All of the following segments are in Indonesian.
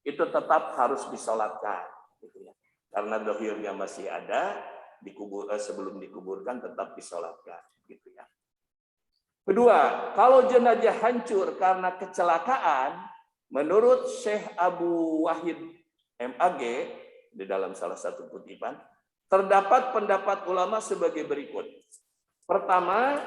itu tetap harus disolatkan, gitu ya. Karena dohirnya masih ada, sebelum dikuburkan tetap disolatkan, gitu ya. Kedua, kalau jenazah hancur karena kecelakaan, menurut Syekh Abu Wahid MAG di dalam salah satu kutipan, terdapat pendapat ulama sebagai berikut. Pertama,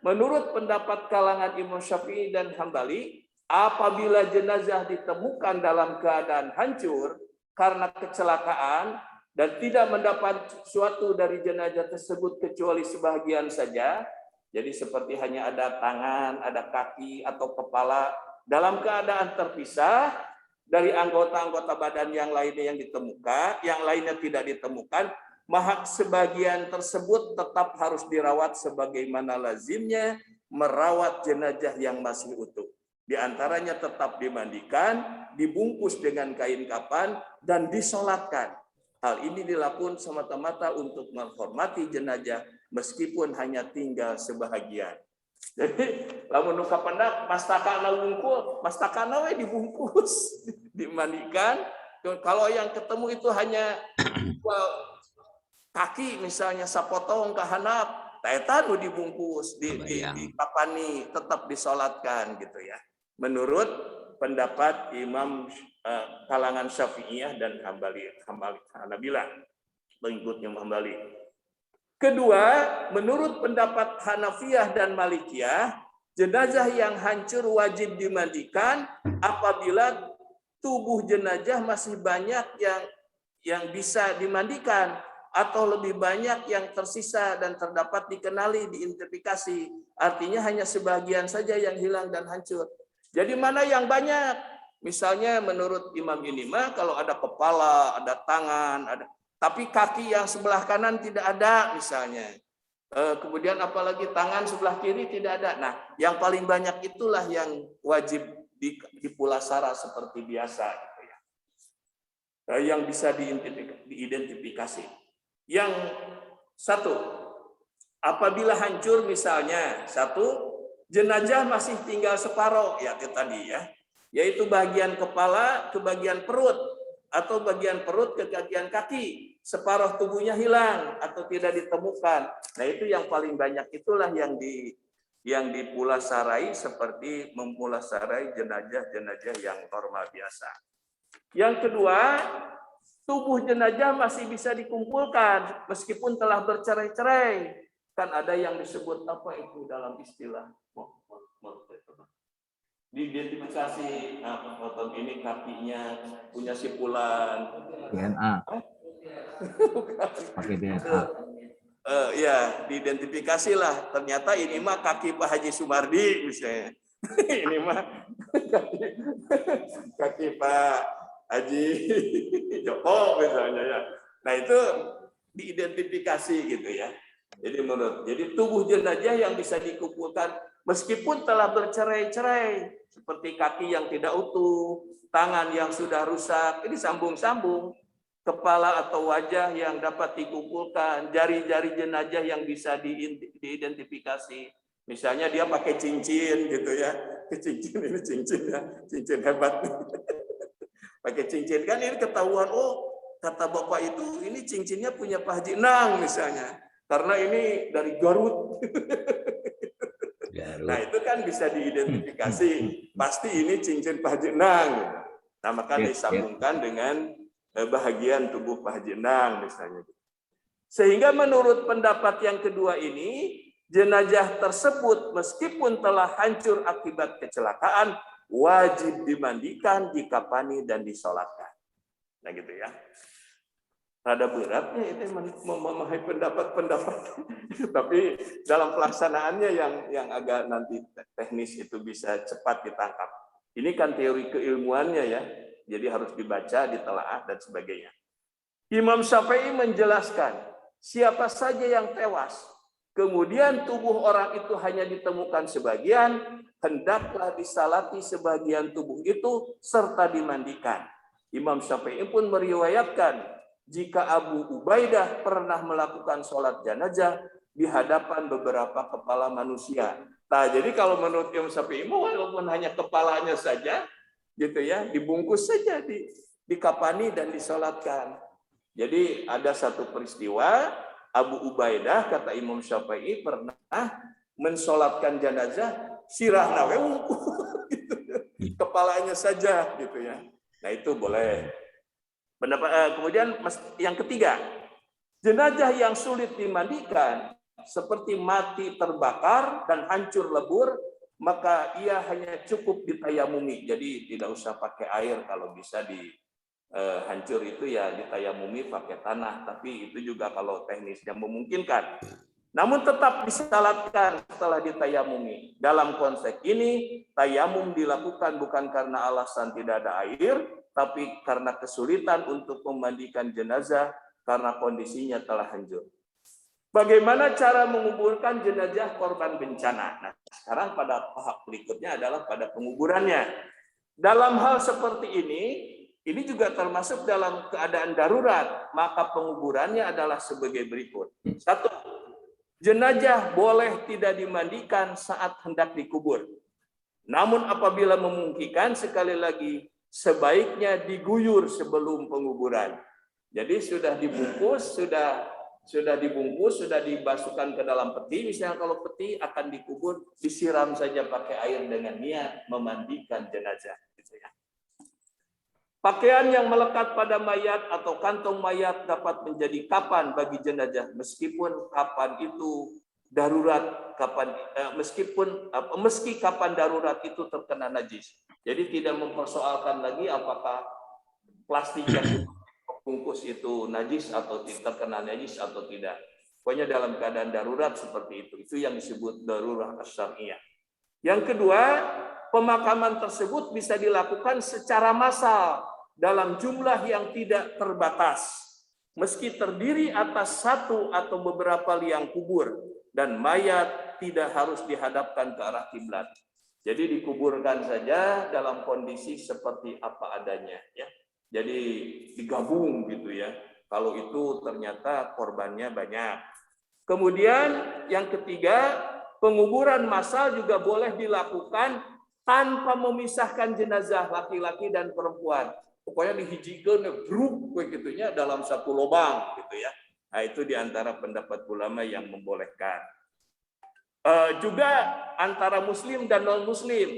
menurut pendapat kalangan Imam Syafi'i dan Hambali, apabila jenazah ditemukan dalam keadaan hancur karena kecelakaan dan tidak mendapat sesuatu dari jenazah tersebut kecuali sebahagian saja, jadi seperti hanya ada tangan, ada kaki atau kepala dalam keadaan terpisah dari anggota-anggota badan yang lainnya yang ditemukan, yang lainnya tidak ditemukan, maka sebagian tersebut tetap harus dirawat sebagaimana lazimnya merawat jenazah yang masih utuh. Di antaranya tetap dimandikan, dibungkus dengan kain kafan, dan disolatkan. Hal ini dilakukan semata-mata untuk menghormati jenazah meskipun hanya tinggal sebahagian. Jadi, lamun nu kapendak mastakana wungkul, mastakana we dibungkus, dimandikan. Kalau yang ketemu itu hanya kaki misalnya sapotong ke handap, eta nu dibungkus, dipapani, tetap disolatkan gitu ya. Menurut pendapat Imam kalangan Syafi'iyah dan Hanabilah, pengikutnya Hambali. Kedua, menurut pendapat Hanafiyah dan Malikiyah, jenazah yang hancur wajib dimandikan apabila tubuh jenazah masih banyak yang bisa dimandikan atau lebih banyak yang tersisa dan terdapat dikenali, diidentifikasi. Artinya hanya sebagian saja yang hilang dan hancur. Jadi mana yang banyak? Misalnya menurut Imam ini mah kalau ada kepala, ada tangan, tapi kaki yang sebelah kanan tidak ada misalnya. Kemudian apalagi tangan sebelah kiri tidak ada. Nah, yang paling banyak itulah yang wajib dipulasara seperti biasa gitu ya. Yang bisa diidentifikasi. Yang satu, apabila hancur misalnya, satu, jenazah masih tinggal separuh, ya itu tadi ya, yaitu bagian kepala ke bagian perut, atau bagian perut ke bagian kaki, separuh tubuhnya hilang atau tidak ditemukan. Nah itu yang paling banyak, itulah yang dipulasarai seperti memulasarai jenazah-jenazah yang normal biasa. Yang kedua, tubuh jenazah masih bisa dikumpulkan meskipun telah bercerai-cerai. Kan ada yang disebut apa itu dalam istilah diidentifikasi, ini kakinya punya sipulan DNA. Pakai DNA. Ya, diidentifikasilah. Ternyata ini mah kaki Pak Haji Sumardi misalnya. Ini mah kaki Pak Haji Joko misalnya ya. Nah itu diidentifikasi gitu ya. Jadi tubuh jenazah yang bisa dikumpulkan meskipun telah bercerai-cerai, seperti kaki yang tidak utuh, tangan yang sudah rusak, ini sambung-sambung, kepala atau wajah yang dapat dikumpulkan, jari-jari jenazah yang bisa diidentifikasi. Misalnya dia pakai cincin gitu ya, cincin ini cincin ya, cincin hebat. Pakai cincin kan ini ketahuan, oh kata bapak itu ini cincinnya punya Pak Haji Nang misalnya. Karena ini dari Garut. Nah itu kan bisa diidentifikasi. Pasti ini cincin Pak Haji Nang. Nah maka disambungkan dengan bahagian tubuh Pak Haji Nang misalnya. Sehingga menurut pendapat yang kedua ini, jenazah tersebut meskipun telah hancur akibat kecelakaan, wajib dimandikan, dikafani, dan disolatkan. Nah gitu ya. Rada beratnya itu memahami pendapat-pendapat, tapi dalam pelaksanaannya yang agak nanti teknis itu bisa cepat ditangkap. Ini kan teori keilmuannya ya, jadi harus dibaca, ditelaah dan sebagainya. Imam Syafi'i menjelaskan, siapa saja yang tewas, kemudian tubuh orang itu hanya ditemukan sebagian, hendaklah disalati sebagian tubuh itu serta dimandikan. Imam Syafi'i pun meriwayatkan, jika Abu Ubaidah pernah melakukan sholat jenazah di hadapan beberapa kepala manusia. Nah, jadi kalau menurut Imam Syafi'i, walaupun hanya kepalanya saja, gitu ya, dibungkus saja, dikafani dan disolatkan. Jadi ada satu peristiwa, Abu Ubaidah kata Imam Syafi'i pernah mensolatkan jenazah, sirahna wungku, gitu. Kepalanya saja gitu ya. Nah itu boleh. Kemudian yang ketiga, jenazah yang sulit dimandikan seperti mati terbakar dan hancur lebur, maka ia hanya cukup ditayamumi. Jadi tidak usah pakai air, kalau bisa hancur itu ya ditayamumi pakai tanah, tapi itu juga kalau teknisnya memungkinkan. Namun tetap disalatkan setelah ditayamumi. Dalam konteks ini, tayamum dilakukan bukan karena alasan tidak ada air, tapi karena kesulitan untuk memandikan jenazah karena kondisinya telah hancur. Bagaimana cara menguburkan jenazah korban bencana? Nah, sekarang pada tahap berikutnya adalah pada penguburannya. Dalam hal seperti ini juga termasuk dalam keadaan darurat, maka penguburannya adalah sebagai berikut. 1. Jenazah boleh tidak dimandikan saat hendak dikubur. Namun apabila memungkinkan, sekali lagi, sebaiknya diguyur sebelum penguburan. Jadi sudah dibungkus, sudah dibasuhkan ke dalam peti. Misalnya kalau peti akan dikubur, disiram saja pakai air dengan niat memandikan jenazah. Gitu ya. Pakaian yang melekat pada mayat atau kantong mayat dapat menjadi kapan bagi jenazah, meskipun kapan itu darurat, meski kapan darurat itu terkena najis. Jadi tidak mempersoalkan lagi apakah plastik yang bungkus itu najis atau terkena najis atau tidak. Pokoknya dalam keadaan darurat seperti itu. Itu yang disebut darurat syar'iyyah. Yang kedua, pemakaman tersebut bisa dilakukan secara massal dalam jumlah yang tidak terbatas, meski terdiri atas satu atau beberapa liang kubur, dan mayat tidak harus dihadapkan ke arah kiblat. Jadi dikuburkan saja dalam kondisi seperti apa adanya, ya. Jadi digabung gitu ya. Kalau itu ternyata korbannya banyak. Kemudian yang ketiga, penguburan massal juga boleh dilakukan tanpa memisahkan jenazah laki-laki dan perempuan. Pokoknya dihijikan grup begitunya dalam satu lubang gitu ya. Nah, itu diantara pendapat ulama yang membolehkan. Juga antara muslim dan non muslim,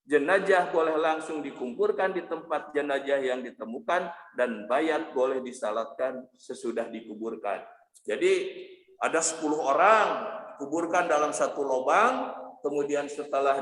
jenazah boleh langsung dikumpulkan di tempat jenazah yang ditemukan dan mayat boleh disalatkan sesudah dikuburkan. Jadi ada 10 orang kuburkan dalam satu lubang, kemudian setelah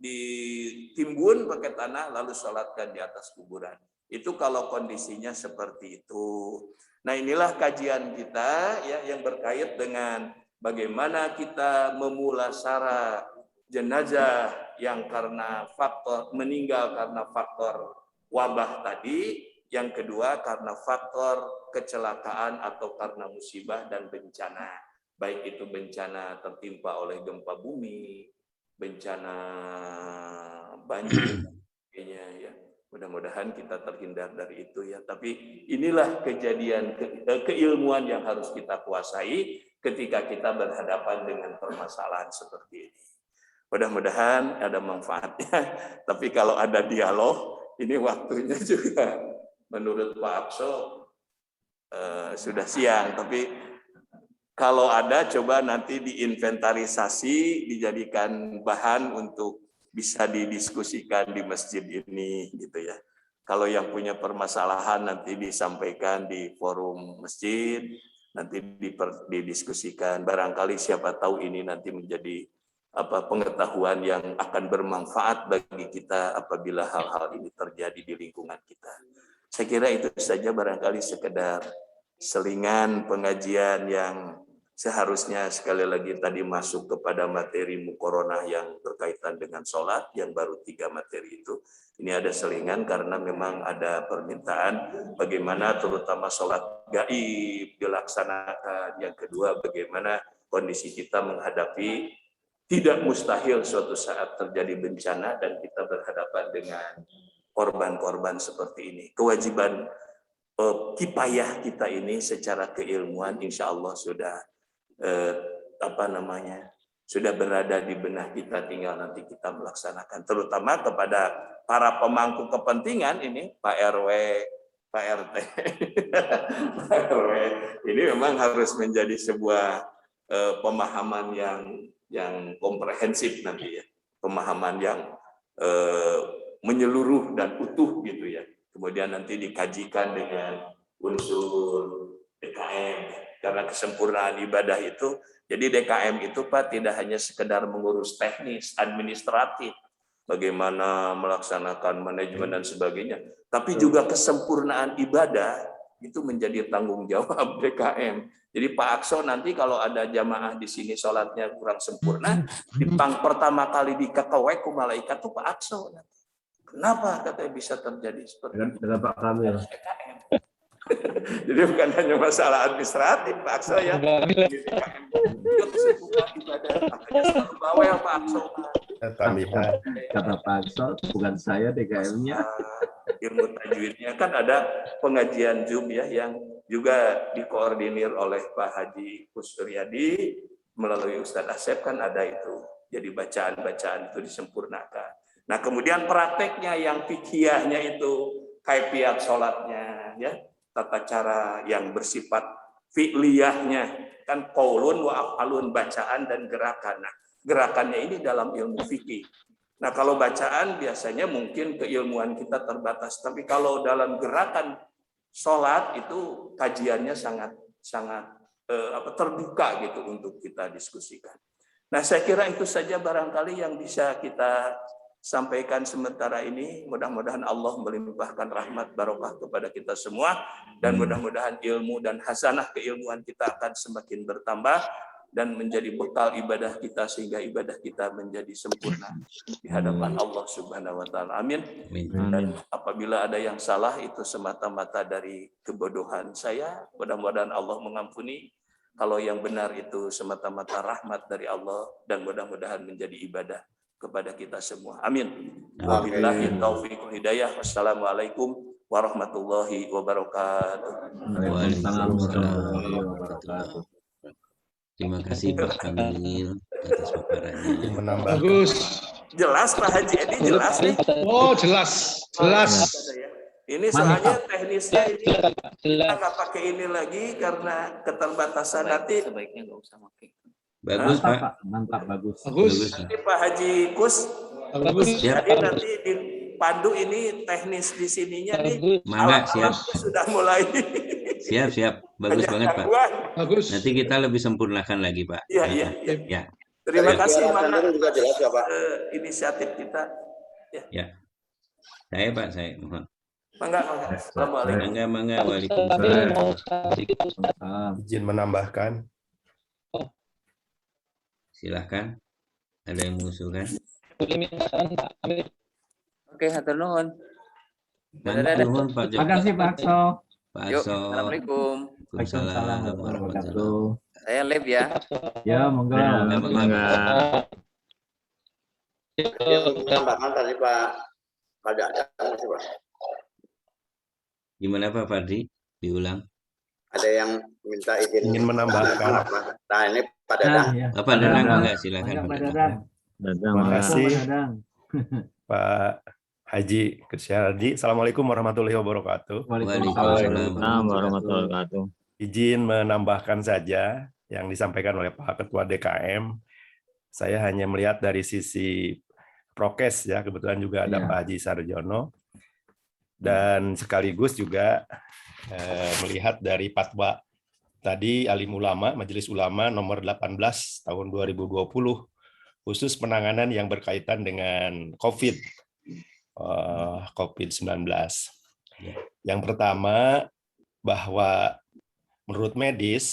ditimbun pakai tanah lalu salatkan di atas kuburan. Itu kalau kondisinya seperti itu. Nah, inilah kajian kita ya yang berkait dengan bagaimana kita memulasara jenazah yang karena faktor meninggal karena faktor wabah tadi, yang kedua karena faktor kecelakaan atau karena musibah dan bencana. Baik itu bencana tertimpa oleh gempa bumi, bencana banjir, ya. Mudah-mudahan kita terhindar dari itu ya. Tapi inilah kejadian keilmuan yang harus kita kuasai ketika kita berhadapan dengan permasalahan seperti ini. Mudah-mudahan ada manfaatnya. Tapi kalau ada dialog, ini waktunya juga menurut Pak Akso sudah siang. Tapi kalau ada, coba nanti diinventarisasi, dijadikan bahan untuk bisa didiskusikan di masjid ini, gitu ya. Kalau yang punya permasalahan nanti disampaikan di forum masjid, nanti didiskusikan. Barangkali siapa tahu ini nanti menjadi pengetahuan yang akan bermanfaat bagi kita apabila hal-hal ini terjadi di lingkungan kita. Saya kira itu saja, barangkali sekedar selingan pengajian yang seharusnya sekali lagi tadi masuk kepada materi mukoronah yang berkaitan dengan sholat, yang baru 3 materi itu. Ini ada selingan karena memang ada permintaan bagaimana terutama sholat gaib dilaksanakan. Yang kedua, bagaimana kondisi kita menghadapi tidak mustahil suatu saat terjadi bencana dan kita berhadapan dengan korban-korban seperti ini. Kewajiban kifayah kita ini secara keilmuan insya Allah sudah sudah berada di benak kita, tinggal nanti kita melaksanakan, terutama kepada para pemangku kepentingan ini, Pak RW, Pak RT, Pak RW, ini memang harus menjadi sebuah pemahaman yang komprehensif nanti ya, pemahaman yang menyeluruh dan utuh gitu ya. Kemudian nanti dikajikan dengan unsur DKM, karena kesempurnaan ibadah itu. Jadi DKM itu Pak tidak hanya sekedar mengurus teknis, administratif, bagaimana melaksanakan manajemen dan sebagainya, tapi juga kesempurnaan ibadah itu menjadi tanggung jawab DKM. Jadi Pak Akso nanti kalau ada jamaah di sini sholatnya kurang sempurna, pertama kali dikekewek ku malaikat tuh Pak Akso. Kenapa katanya bisa terjadi seperti itu? Dengan Pak Kamil. DKM. Jadi bukan hanya masalah administratif Pak Akso ya. Juga kesempurnaan ibadah, makanya selalu bawel Pak Akso. Kata Pak Akso, bukan saya DKM-nya. Ilmu tajwidnya kan ada pengajian Zoom ya yang juga dikoordinir oleh Pak Haji Kusuryadi melalui Ustadz Asep, kan ada itu. Jadi bacaan-bacaan itu disempurnakan. Nah kemudian prakteknya yang fikihnya itu kaifiat sholatnya, ya tata cara yang bersifat fi'liyahnya, kan qaulun wa af'alun, bacaan dan gerakan. Nah, gerakannya ini dalam ilmu fikih. Nah kalau bacaan biasanya mungkin keilmuan kita terbatas, tapi kalau dalam gerakan sholat itu kajiannya sangat terbuka gitu untuk kita diskusikan. Nah saya kira itu saja barangkali yang bisa kita sampaikan sementara ini. Mudah-mudahan Allah melimpahkan rahmat barokah kepada kita semua, dan mudah-mudahan ilmu dan hasanah keilmuan kita akan semakin bertambah dan menjadi bekal ibadah kita sehingga ibadah kita menjadi sempurna di hadapan Allah Subhanahu wa taala. Amin. Dan apabila ada yang salah itu semata-mata dari kebodohan saya, mudah-mudahan Allah mengampuni. Kalau yang benar itu semata-mata rahmat dari Allah, dan mudah-mudahan menjadi ibadah kepada kita semua. Amin. Wabillahi taufiq wal hidayah. Wassalamualaikum warahmatullahi wabarakatuh. Waalaikumsalam warahmatullahi wabarakatuh. Terima kasih Pak Kamil atas paparannya. Bagus. Jelas Pak Haji Edi, jelas nih. Oh jelas. Ini soalnya teknisnya ini kita nggak pakai ini lagi karena keterbatasan nanti. Sebaiknya nggak usah pakai. Bagus Pak. Mantap, bagus. Nanti Pak Haji Kus. Bagus. Jadi nanti di Pandu ini teknis di sininya nih. Mangga, siap. Sudah mulai. Siap. Bagus banget Pak. Bagus. Nanti kita lebih sempurnakan lagi Pak. Iya. Ya. Terima kasih Mana juga jelas ya Pak. Inisiatif kita. Ya. Saya Pak, saya mohon. Mangga. Assalamualaikum. Mangga. Waalaikumsalam. Izin menambahkan. Silahkan. Ada yang mengusulkan? Oke, hatur nuhun. Nuhun Pak Joko. Terima kasih Pak Akso. Pak Yuk, Akso. Assalamualaikum. Waalaikumsalam warahmatullahi. Saya live ya. Ya, monggo. Menambahkan tadi Pak Dadang sih Pak. Gimana Pak Fardi? Diulang. Ada yang minta izin Ingin menambahkan. Nah ini Pak Dadang. Pak Dadang enggak, silakan Pak Pak Dadang. Dadang. Terima kasih Pak Dadang. Pak Haji Kusyardi. Assalamualaikum warahmatullahi wabarakatuh. Waalaikumsalam warahmatullahi wabarakatuh. Izin menambahkan saja yang disampaikan oleh Pak Ketua DKM. Saya hanya melihat dari sisi prokes ya, kebetulan juga ada Pak Haji Sarjono. Dan sekaligus juga melihat dari fatwa tadi Alim Ulama, Majelis Ulama nomor 18 tahun 2020, khusus penanganan yang berkaitan dengan COVID-19. Yang pertama, bahwa menurut medis,